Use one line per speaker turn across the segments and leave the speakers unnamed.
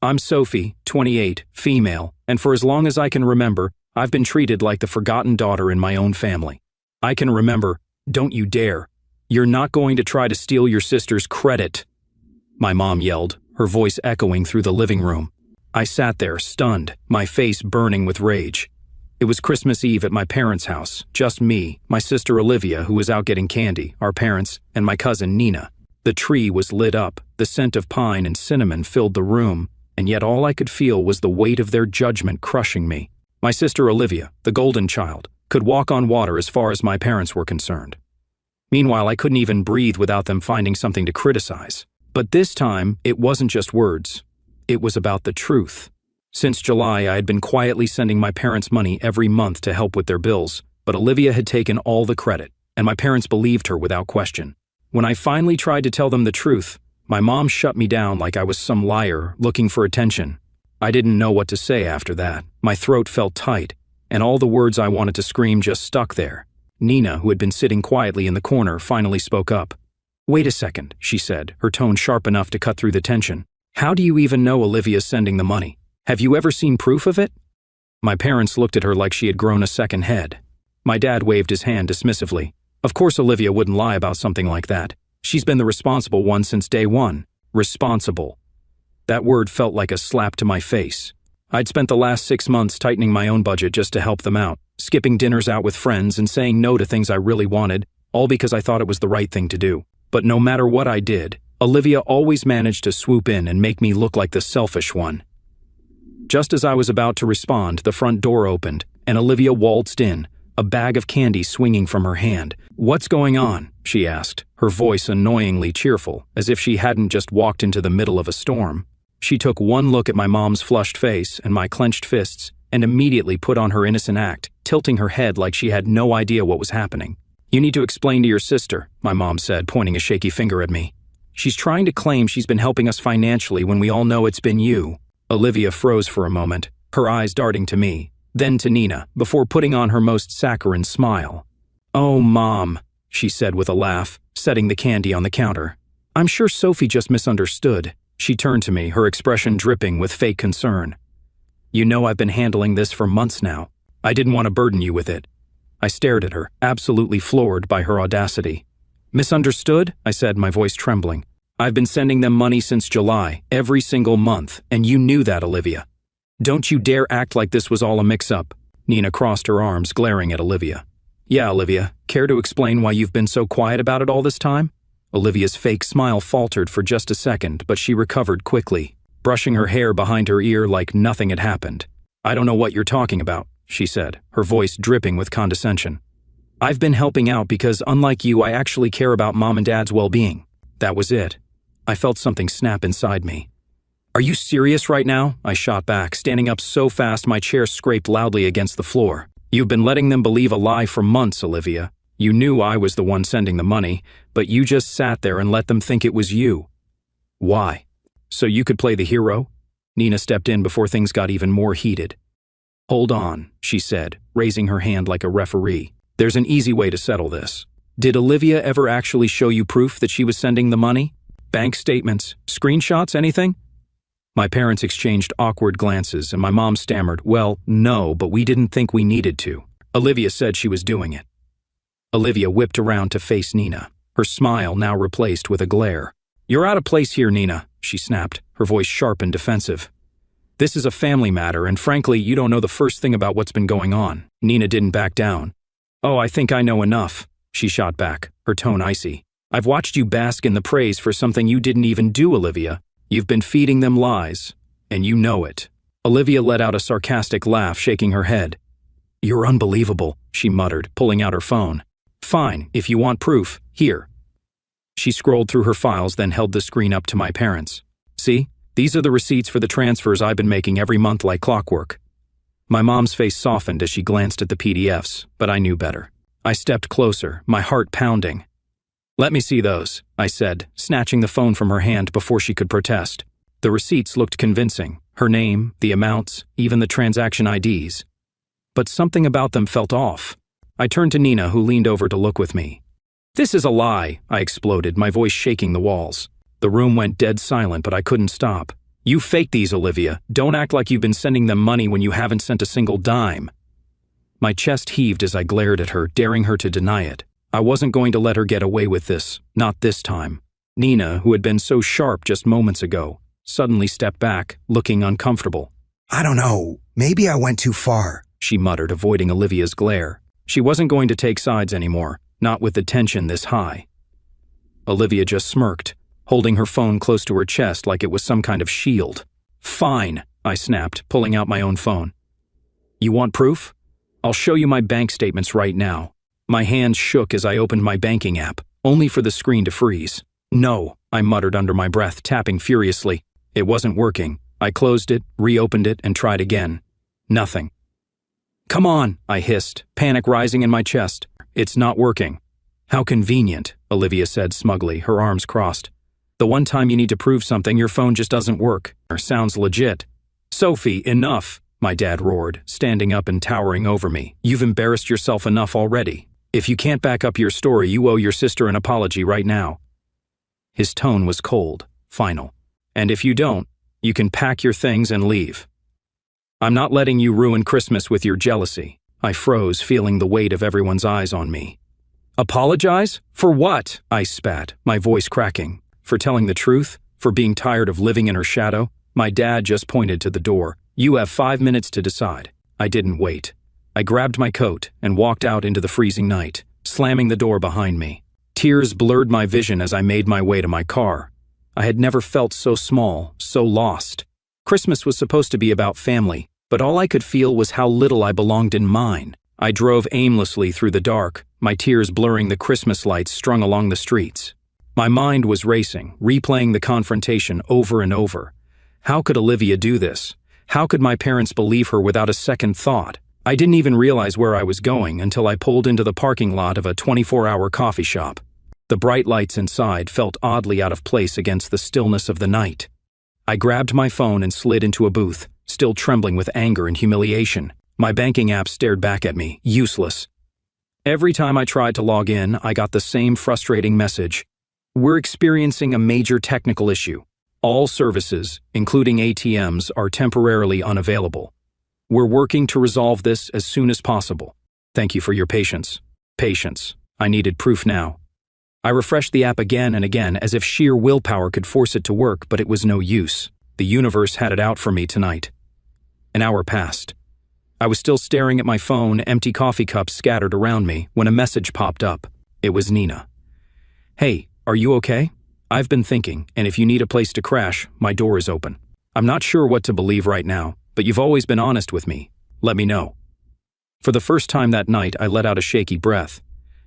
I'm Sophie, 28, female, and for as long as I can remember, I've been treated like the forgotten daughter in my own family. I can remember, don't you dare. You're not going to try to steal your sister's credit, my mom yelled, her voice echoing through the living room. I sat there, stunned, my face burning with rage. It was Christmas Eve at my parents' house, just me, my sister Olivia, who was out getting candy, our parents, and my cousin Nina. The tree was lit up, the scent of pine and cinnamon filled the room, and yet all I could feel was the weight of their judgment crushing me. My sister Olivia, the golden child, could walk on water as far as my parents were concerned. Meanwhile, I couldn't even breathe without them finding something to criticize. But this time, it wasn't just words. It was about the truth. Since July, I had been quietly sending my parents money every month to help with their bills, but Olivia had taken all the credit, and my parents believed her without question. When I finally tried to tell them the truth, my mom shut me down like I was some liar looking for attention. I didn't know what to say after that. My throat felt tight, and all the words I wanted to scream just stuck there. Nina, who had been sitting quietly in the corner, finally spoke up. "Wait a second," she said, her tone sharp enough to cut through the tension. "How do you even know Olivia's sending the money? Have you ever seen proof of it?" My parents looked at her like she had grown a second head. My dad waved his hand dismissively. Of course Olivia wouldn't lie about something like that. She's been the responsible one since day one. Responsible. That word felt like a slap to my face. I'd spent the last 6 months tightening my own budget just to help them out, skipping dinners out with friends and saying no to things I really wanted, all because I thought it was the right thing to do. But no matter what I did, Olivia always managed to swoop in and make me look like the selfish one. Just as I was about to respond, the front door opened, and Olivia waltzed in, a bag of candy swinging from her hand. "What's going on?" she asked, her voice annoyingly cheerful, as if she hadn't just walked into the middle of a storm. She took one look at my mom's flushed face and my clenched fists, and immediately put on her innocent act, tilting her head like she had no idea what was happening. "You need to explain to your sister," my mom said, pointing a shaky finger at me. "She's trying to claim she's been helping us financially when we all know it's been you." Olivia froze for a moment, her eyes darting to me, then to Nina, before putting on her most saccharine smile. "Oh, Mom," she said with a laugh, setting the candy on the counter. "I'm sure Sophie just misunderstood." She turned to me, her expression dripping with fake concern. "You know I've been handling this for months now. I didn't want to burden you with it." I stared at her, absolutely floored by her audacity. "Misunderstood?" I said, my voice trembling. "I've been sending them money since July, every single month, and you knew that, Olivia. Don't you dare act like this was all a mix-up." Nina crossed her arms, glaring at Olivia. "Yeah, Olivia, care to explain why you've been so quiet about it all this time?" Olivia's fake smile faltered for just a second, but she recovered quickly, brushing her hair behind her ear like nothing had happened. "I don't know what you're talking about," she said, her voice dripping with condescension. "I've been helping out because, unlike you, I actually care about Mom and Dad's well-being." That was it. I felt something snap inside me. "Are you serious right now?" I shot back, standing up so fast my chair scraped loudly against the floor. "You've been letting them believe a lie for months, Olivia. You knew I was the one sending the money, but you just sat there and let them think it was you. Why? So you could play the hero?" Nina stepped in before things got even more heated. "Hold on," she said, raising her hand like a referee. "There's an easy way to settle this. Did Olivia ever actually show you proof that she was sending the money? Bank statements, screenshots, anything?" My parents exchanged awkward glances, and my mom stammered, "Well, no, but we didn't think we needed to. Olivia said she was doing it." Olivia whipped around to face Nina, her smile now replaced with a glare. "You're out of place here, Nina," she snapped, her voice sharp and defensive. "This is a family matter, and frankly, you don't know the first thing about what's been going on." Nina didn't back down. "Oh, I think I know enough," she shot back, her tone icy. "I've watched you bask in the praise for something you didn't even do, Olivia. You've been feeding them lies, and you know it." Olivia let out a sarcastic laugh, shaking her head. "You're unbelievable," she muttered, pulling out her phone. "Fine, if you want proof, here." She scrolled through her files, then held the screen up to my parents. "See, these are the receipts for the transfers I've been making every month like clockwork." My mom's face softened as she glanced at the PDFs, but I knew better. I stepped closer, my heart pounding. "Let me see those," I said, snatching the phone from her hand before she could protest. The receipts looked convincing, her name, the amounts, even the transaction IDs. But something about them felt off. I turned to Nina, who leaned over to look with me. "This is a lie," I exploded, my voice shaking the walls. The room went dead silent, but I couldn't stop. You faked these, Olivia. Don't act like you've been sending them money when you haven't sent a single dime. My chest heaved as I glared at her, daring her to deny it. I wasn't going to let her get away with this, not this time. Nina, who had been so sharp just moments ago, suddenly stepped back, looking uncomfortable.
I don't know, maybe I went too far,
she muttered, avoiding Olivia's glare. She wasn't going to take sides anymore, not with the tension this high. Olivia just smirked, holding her phone close to her chest like it was some kind of shield. Fine, I snapped, pulling out my own phone. You want proof? I'll show you my bank statements right now. My hands shook as I opened my banking app, only for the screen to freeze. No, I muttered under my breath, tapping furiously. It wasn't working. I closed it, reopened it, and tried again. Nothing. Come on, I hissed, panic rising in my chest. It's not working. How convenient, Olivia said smugly, her arms crossed. The one time you need to prove something, your phone just doesn't work. Sounds legit. Sophie, enough, my dad roared, standing up and towering over me. You've embarrassed yourself enough already. If you can't back up your story, you owe your sister an apology right now. His tone was cold, final. And if you don't, you can pack your things and leave. I'm not letting you ruin Christmas with your jealousy. I froze, feeling the weight of everyone's eyes on me. Apologize? For what? I spat, my voice cracking. For telling the truth? For being tired of living in her shadow? My dad just pointed to the door. You have 5 minutes to decide. I didn't wait. I grabbed my coat and walked out into the freezing night, slamming the door behind me. Tears blurred my vision as I made my way to my car. I had never felt so small, so lost. Christmas was supposed to be about family, but all I could feel was how little I belonged in mine. I drove aimlessly through the dark, my tears blurring the Christmas lights strung along the streets. My mind was racing, replaying the confrontation over and over. How could Olivia do this? How could my parents believe her without a second thought? I didn't even realize where I was going until I pulled into the parking lot of a 24-hour coffee shop. The bright lights inside felt oddly out of place against the stillness of the night. I grabbed my phone and slid into a booth, still trembling with anger and humiliation. My banking app stared back at me, useless. Every time I tried to log in, I got the same frustrating message. We're experiencing a major technical issue. All services, including ATMs, are temporarily unavailable. We're working to resolve this as soon as possible. Thank you for your patience. Patience. I needed proof now. I refreshed the app again and again as if sheer willpower could force it to work, but it was no use. The universe had it out for me tonight. An hour passed. I was still staring at my phone, empty coffee cups scattered around me, when a message popped up. It was Nina. Hey, are you okay? I've been thinking, and if you need a place to crash, my door is open. I'm not sure what to believe right now, but you've always been honest with me. Let me know. For the first time that night, I let out a shaky breath.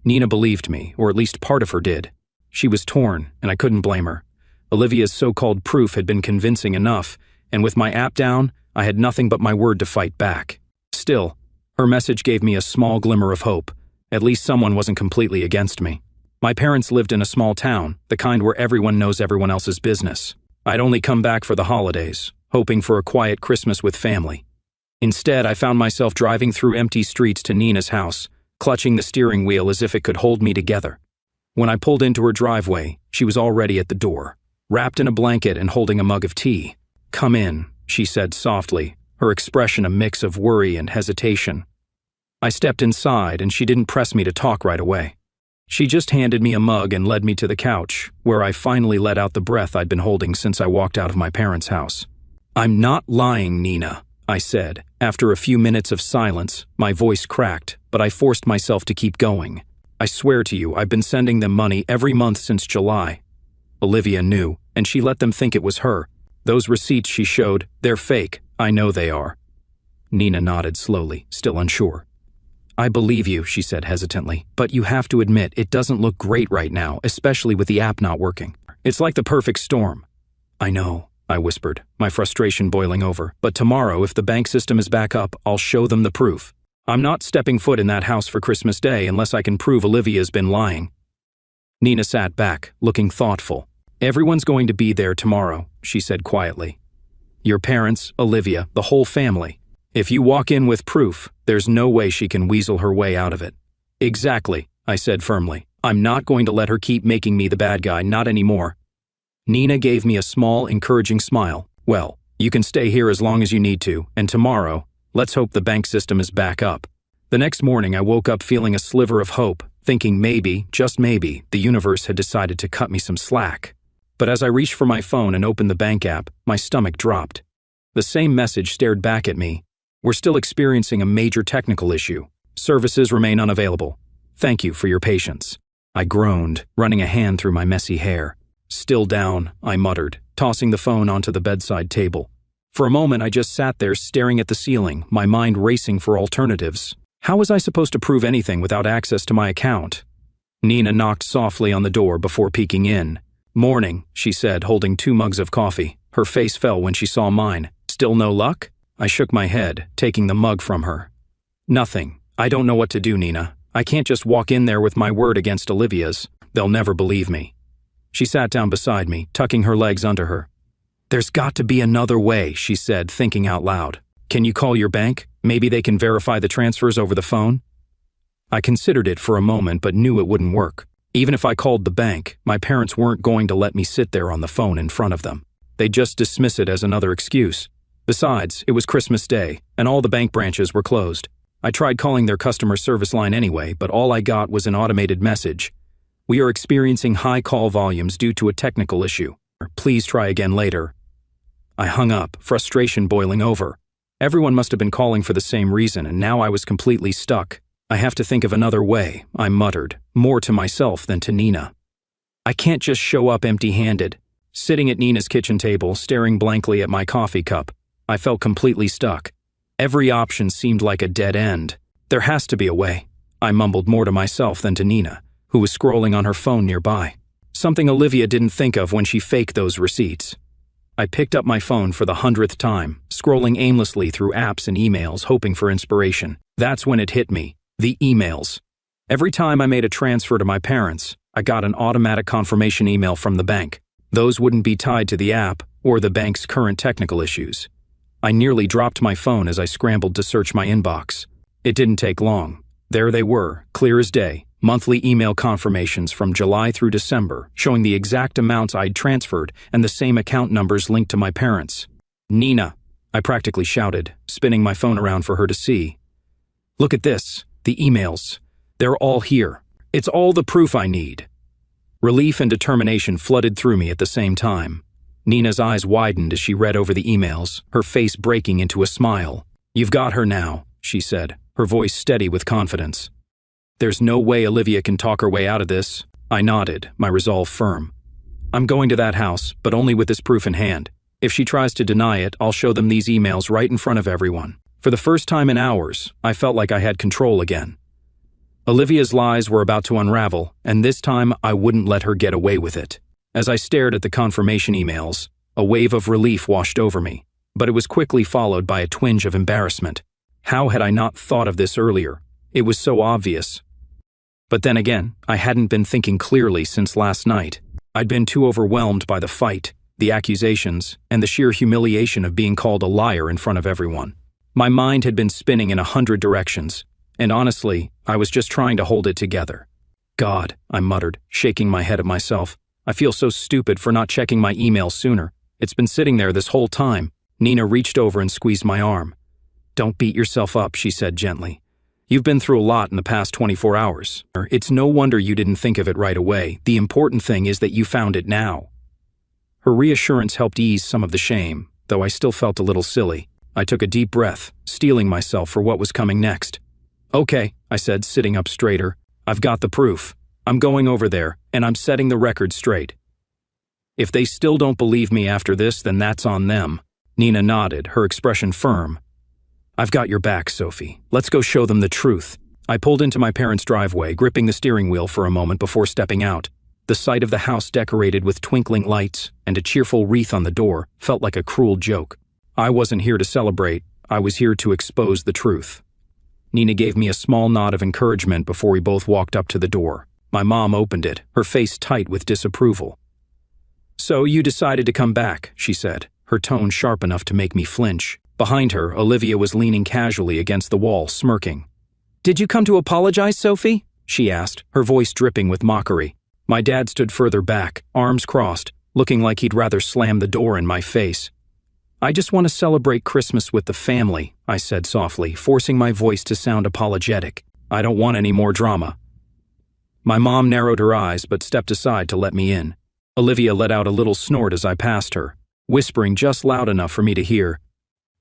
Nina believed me, or at least part of her did. She was torn, and I couldn't blame her. Olivia's so-called proof had been convincing enough, and with my app down, I had nothing but my word to fight back. Still, her message gave me a small glimmer of hope. At least someone wasn't completely against me. My parents lived in a small town, the kind where everyone knows everyone else's business. I'd only come back for the holidays, hoping for a quiet Christmas with family. Instead, I found myself driving through empty streets to Nina's house, clutching the steering wheel as if it could hold me together. When I pulled into her driveway, she was already at the door, wrapped in a blanket and holding a mug of tea. Come in, she said softly, her expression a mix of worry and hesitation. I stepped inside and she didn't press me to talk right away. She just handed me a mug and led me to the couch, where I finally let out the breath I'd been holding since I walked out of my parents' house. I'm not lying, Nina, I said. After a few minutes of silence, my voice cracked, but I forced myself to keep going. I swear to you, I've been sending them money every month since July. Olivia knew, and she let them think it was her. Those receipts she showed, they're fake. I know they are. Nina nodded slowly, still unsure. I believe you, she said hesitantly, but you have to admit it doesn't look great right now, especially with the app not working. It's like the perfect storm. I know, I whispered, my frustration boiling over. But tomorrow, if the bank system is back up, I'll show them the proof. I'm not stepping foot in that house for Christmas Day unless I can prove Olivia's been lying. Nina sat back, looking thoughtful. Everyone's going to be there tomorrow, she said quietly. Your parents, Olivia, the whole family. If you walk in with proof, there's no way she can weasel her way out of it. Exactly, I said firmly. I'm not going to let her keep making me the bad guy, not anymore. Nina gave me a small, encouraging smile. Well, you can stay here as long as you need to, and tomorrow, let's hope the bank system is back up. The next morning, I woke up feeling a sliver of hope, thinking maybe, just maybe, the universe had decided to cut me some slack. But as I reached for my phone and opened the bank app, my stomach dropped. The same message stared back at me. We're still experiencing a major technical issue. Services remain unavailable. Thank you for your patience. I groaned, running a hand through my messy hair. Still down, I muttered, tossing the phone onto the bedside table. For a moment, I just sat there staring at the ceiling, my mind racing for alternatives. How was I supposed to prove anything without access to my account? Nina knocked softly on the door before peeking in. "Morning," she said, holding 2 mugs of coffee. Her face fell when she saw mine. "Still no luck?" I shook my head, taking the mug from her. "Nothing. I don't know what to do, Nina. I can't just walk in there with my word against Olivia's. They'll never believe me." She sat down beside me, tucking her legs under her. "There's got to be another way," she said, thinking out loud. "Can you call your bank? Maybe they can verify the transfers over the phone?" I considered it for a moment but knew it wouldn't work. Even if I called the bank, my parents weren't going to let me sit there on the phone in front of them. They'd just dismiss it as another excuse. Besides, it was Christmas Day, and all the bank branches were closed. I tried calling their customer service line anyway, but all I got was an automated message. "We are experiencing high call volumes due to a technical issue. Please try again later." I hung up, frustration boiling over. Everyone must have been calling for the same reason, and now I was completely stuck. "I have to think of another way," I muttered, more to myself than to Nina. "I can't just show up empty-handed." Sitting at Nina's kitchen table, staring blankly at my coffee cup, I felt completely stuck. Every option seemed like a dead end. "There has to be a way," I mumbled more to myself than to Nina, who was scrolling on her phone nearby. Something Olivia didn't think of when she faked those receipts. I picked up my phone for the 100th time, scrolling aimlessly through apps and emails, hoping for inspiration. That's when it hit me. The emails. Every time I made a transfer to my parents, I got an automatic confirmation email from the bank. Those wouldn't be tied to the app or the bank's current technical issues. I nearly dropped my phone as I scrambled to search my inbox. It didn't take long. There they were, clear as day, monthly email confirmations from July through December, showing the exact amounts I'd transferred and the same account numbers linked to my parents. "Nina," I practically shouted, spinning my phone around for her to see. "Look at this, the emails. They're all here. It's all the proof I need." Relief and determination flooded through me at the same time. Nina's eyes widened as she read over the emails, her face breaking into a smile. "You've got her now," she said, her voice steady with confidence. "There's no way Olivia can talk her way out of this." I nodded, my resolve firm. "I'm going to that house, but only with this proof in hand. If she tries to deny it, I'll show them these emails right in front of everyone." For the first time in hours, I felt like I had control again. Olivia's lies were about to unravel, and this time I wouldn't let her get away with it. As I stared at the confirmation emails, a wave of relief washed over me, but it was quickly followed by a twinge of embarrassment. How had I not thought of this earlier? It was so obvious. But then again, I hadn't been thinking clearly since last night. I'd been too overwhelmed by the fight, the accusations, and the sheer humiliation of being called a liar in front of everyone. My mind had been spinning in 100 directions, and honestly, I was just trying to hold it together. "God," I muttered, shaking my head at myself. "I feel so stupid for not checking my email sooner. It's been sitting there this whole time." Nina reached over and squeezed my arm. "Don't beat yourself up," she said gently. "You've been through a lot in the past 24 hours. It's no wonder you didn't think of it right away. The important thing is that you found it now." Her reassurance helped ease some of the shame, though I still felt a little silly. I took a deep breath, steeling myself for what was coming next. "Okay," I said, sitting up straighter. "I've got the proof. I'm going over there, and I'm setting the record straight. If they still don't believe me after this, then that's on them." Nina nodded, her expression firm. "I've got your back, Sophie. Let's go show them the truth." I pulled into my parents' driveway, gripping the steering wheel for a moment before stepping out. The sight of the house decorated with twinkling lights and a cheerful wreath on the door felt like a cruel joke. I wasn't here to celebrate. I was here to expose the truth. Nina gave me a small nod of encouragement before we both walked up to the door. My mom opened it, her face tight with disapproval. "So you decided to come back," she said, her tone sharp enough to make me flinch. Behind her, Olivia was leaning casually against the wall, smirking. "Did you come to apologize, Sophie?" she asked, her voice dripping with mockery. My dad stood further back, arms crossed, looking like he'd rather slam the door in my face. I just want to celebrate Christmas with the family, I said softly, forcing my voice to sound apologetic. I don't want any more drama. My mom narrowed her eyes but stepped aside to let me in. Olivia let out a little snort as I passed her, whispering just loud enough for me to hear.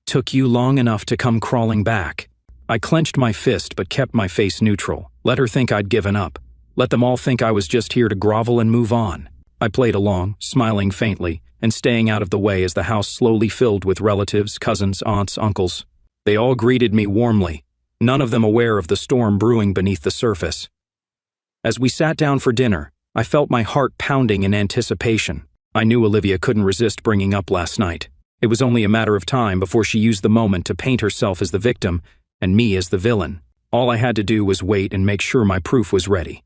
Took you long enough to come crawling back. I clenched my fist but kept my face neutral. Let her think I'd given up. Let them all think I was just here to grovel and move on. I played along, smiling faintly, and staying out of the way as the house slowly filled with relatives, cousins, aunts, uncles. They all greeted me warmly, none of them aware of the storm brewing beneath the surface. As we sat down for dinner, I felt my heart pounding in anticipation. I knew Olivia couldn't resist bringing up last night. It was only a matter of time before she used the moment to paint herself as the victim and me as the villain. All I had to do was wait and make sure my proof was ready.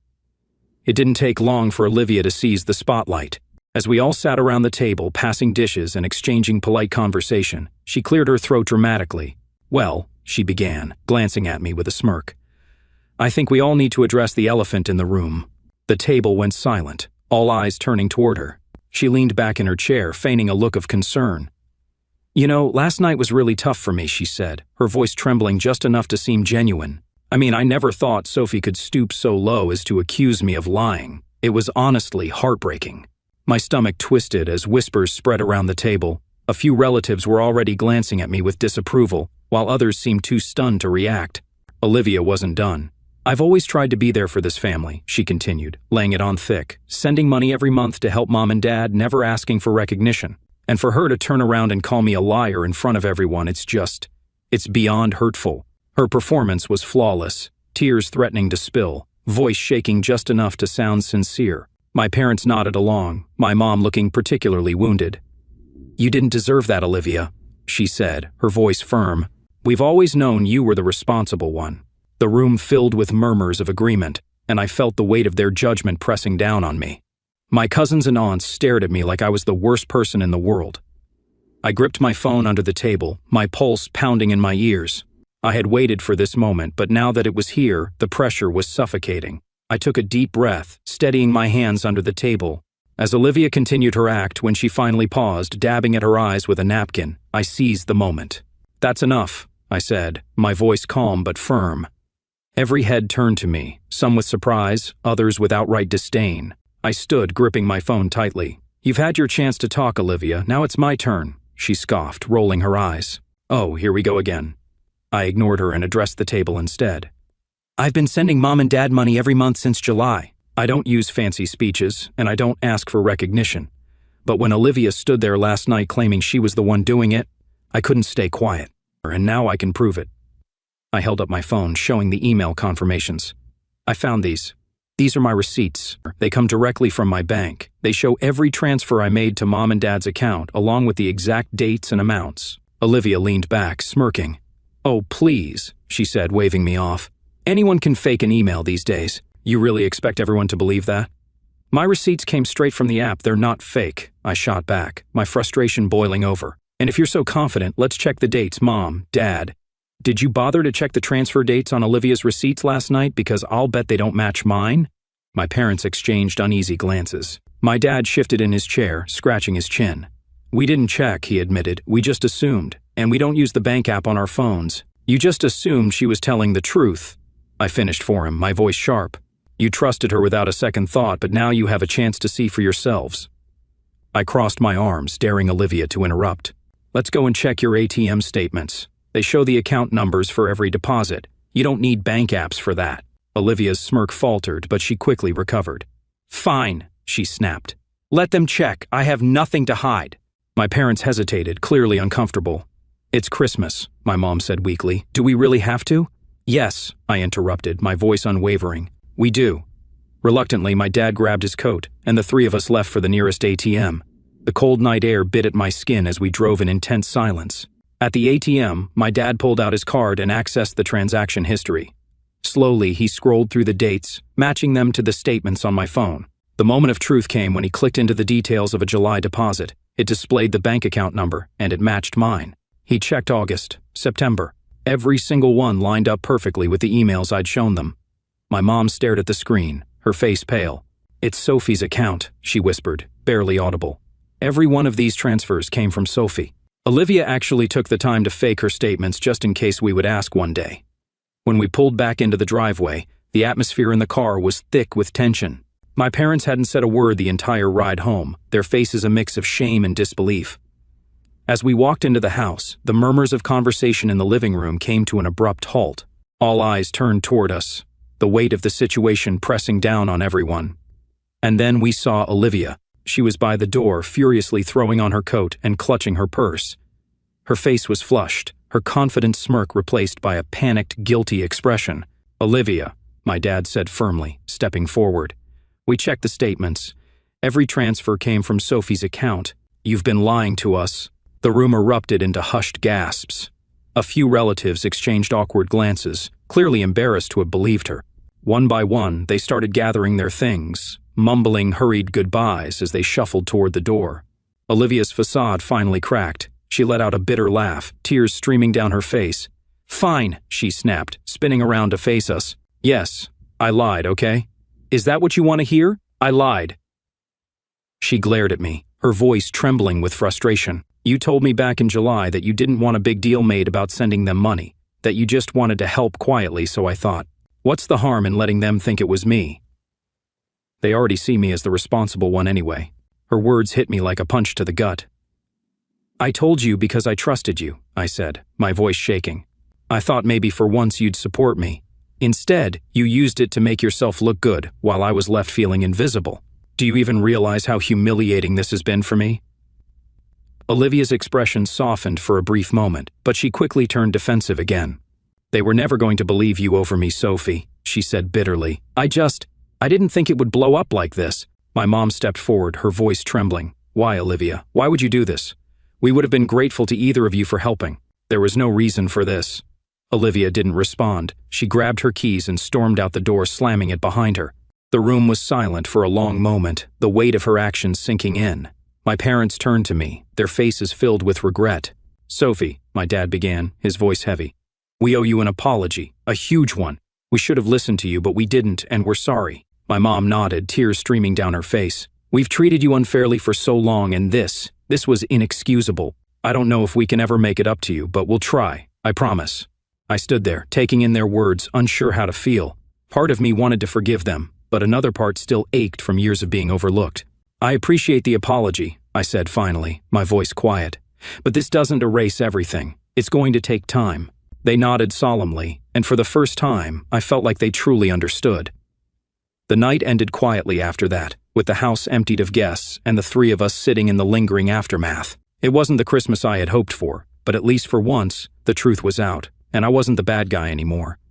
It didn't take long for Olivia to seize the spotlight. As we all sat around the table, passing dishes and exchanging polite conversation, she cleared her throat dramatically. Well, she began, glancing at me with a smirk. I think we all need to address the elephant in the room. The table went silent, all eyes turning toward her. She leaned back in her chair, feigning a look of concern. You know, last night was really tough for me, she said, her voice trembling just enough to seem genuine. I mean, I never thought Sophie could stoop so low as to accuse me of lying. It was honestly heartbreaking. My stomach twisted as whispers spread around the table. A few relatives were already glancing at me with disapproval, while others seemed too stunned to react. Olivia wasn't done. I've always tried to be there for this family, she continued, laying it on thick, sending money every month to help mom and dad, never asking for recognition. And for her to turn around and call me a liar in front of everyone, it's beyond hurtful. Her performance was flawless, tears threatening to spill, voice shaking just enough to sound sincere. My parents nodded along, my mom looking particularly wounded. You didn't deserve that, Olivia, she said, her voice firm. We've always known you were the responsible one. The room filled with murmurs of agreement, and I felt the weight of their judgment pressing down on me. My cousins and aunts stared at me like I was the worst person in the world. I gripped my phone under the table, my pulse pounding in my ears. I had waited for this moment, but now that it was here, the pressure was suffocating. I took a deep breath, steadying my hands under the table. As Olivia continued her act, when she finally paused, dabbing at her eyes with a napkin, I seized the moment. That's enough, I said, my voice calm but firm. Every head turned to me, some with surprise, others with outright disdain. I stood, gripping my phone tightly. You've had your chance to talk, Olivia. Now it's my turn, she scoffed, rolling her eyes. Oh, here we go again. I ignored her and addressed the table instead. I've been sending mom and dad money every month since July. I don't use fancy speeches, and I don't ask for recognition. But when Olivia stood there last night claiming she was the one doing it, I couldn't stay quiet, and now I can prove it. I held up my phone, showing the email confirmations. I found these. These are my receipts. They come directly from my bank. They show every transfer I made to mom and dad's account, along with the exact dates and amounts. Olivia leaned back, smirking. Oh, please, she said, waving me off. Anyone can fake an email these days. You really expect everyone to believe that? My receipts came straight from the app. They're not fake, I shot back, my frustration boiling over. And if you're so confident, let's check the dates, Mom, Dad. Did you bother to check the transfer dates on Olivia's receipts last night? Because I'll bet they don't match mine. My parents exchanged uneasy glances. My dad shifted in his chair, scratching his chin. We didn't check, he admitted. We just assumed. And we don't use the bank app on our phones. You just assumed she was telling the truth. I finished for him, my voice sharp. You trusted her without a second thought, but now you have a chance to see for yourselves. I crossed my arms, daring Olivia to interrupt. Let's go and check your ATM statements. They show the account numbers for every deposit. You don't need bank apps for that. Olivia's smirk faltered, but she quickly recovered. Fine, she snapped. Let them check. I have nothing to hide. My parents hesitated, clearly uncomfortable. It's Christmas, my mom said weakly. Do we really have to? Yes, I interrupted, my voice unwavering. We do. Reluctantly, my dad grabbed his coat, and the three of us left for the nearest ATM. The cold night air bit at my skin as we drove in intense silence. At the ATM, my dad pulled out his card and accessed the transaction history. Slowly, he scrolled through the dates, matching them to the statements on my phone. The moment of truth came when he clicked into the details of a July deposit. It displayed the bank account number, and it matched mine. He checked August, September. Every single one lined up perfectly with the emails I'd shown them. My mom stared at the screen, her face pale. It's Sophie's account, she whispered, barely audible. Every one of these transfers came from Sophie. Olivia actually took the time to fake her statements just in case we would ask one day. When we pulled back into the driveway, the atmosphere in the car was thick with tension. My parents hadn't said a word the entire ride home, their faces a mix of shame and disbelief. As we walked into the house, the murmurs of conversation in the living room came to an abrupt halt. All eyes turned toward us, the weight of the situation pressing down on everyone. And then we saw Olivia. She was by the door, furiously throwing on her coat and clutching her purse. Her face was flushed, her confident smirk replaced by a panicked, guilty expression. "Olivia," my dad said firmly, stepping forward. "We checked the statements. Every transfer came from Sophie's account. You've been lying to us." The room erupted into hushed gasps. A few relatives exchanged awkward glances, clearly embarrassed to have believed her. One by one, they started gathering their things, mumbling hurried goodbyes as they shuffled toward the door. Olivia's facade finally cracked. She let out a bitter laugh, tears streaming down her face. "Fine," she snapped, spinning around to face us. "Yes, I lied, okay? Is that what you want to hear? I lied." She glared at me, her voice trembling with frustration. "You told me back in July that you didn't want a big deal made about sending them money, that you just wanted to help quietly, so I thought, what's the harm in letting them think it was me? They already see me as the responsible one anyway." Her words hit me like a punch to the gut. "I told you because I trusted you," I said, my voice shaking. "I thought maybe for once you'd support me. Instead, you used it to make yourself look good while I was left feeling invisible. Do you even realize how humiliating this has been for me?" Olivia's expression softened for a brief moment, but she quickly turned defensive again. "They were never going to believe you over me, Sophie," she said bitterly. I didn't think it would blow up like this." My mom stepped forward, her voice trembling. "Why, Olivia? Why would you do this? We would have been grateful to either of you for helping. There was no reason for this." Olivia didn't respond. She grabbed her keys and stormed out the door, slamming it behind her. The room was silent for a long moment, the weight of her actions sinking in. My parents turned to me, their faces filled with regret. "Sophie," my dad began, his voice heavy, "we owe you an apology, a huge one. We should have listened to you, but we didn't, and we're sorry." My mom nodded, tears streaming down her face. "We've treated you unfairly for so long, and this was inexcusable. I don't know if we can ever make it up to you, but we'll try, I promise." I stood there, taking in their words, unsure how to feel. Part of me wanted to forgive them, but another part still ached from years of being overlooked. "I appreciate the apology," I said finally, my voice quiet. "But this doesn't erase everything. It's going to take time." They nodded solemnly, and for the first time, I felt like they truly understood. The night ended quietly after that, with the house emptied of guests and the three of us sitting in the lingering aftermath. It wasn't the Christmas I had hoped for, but at least for once, the truth was out, and I wasn't the bad guy anymore.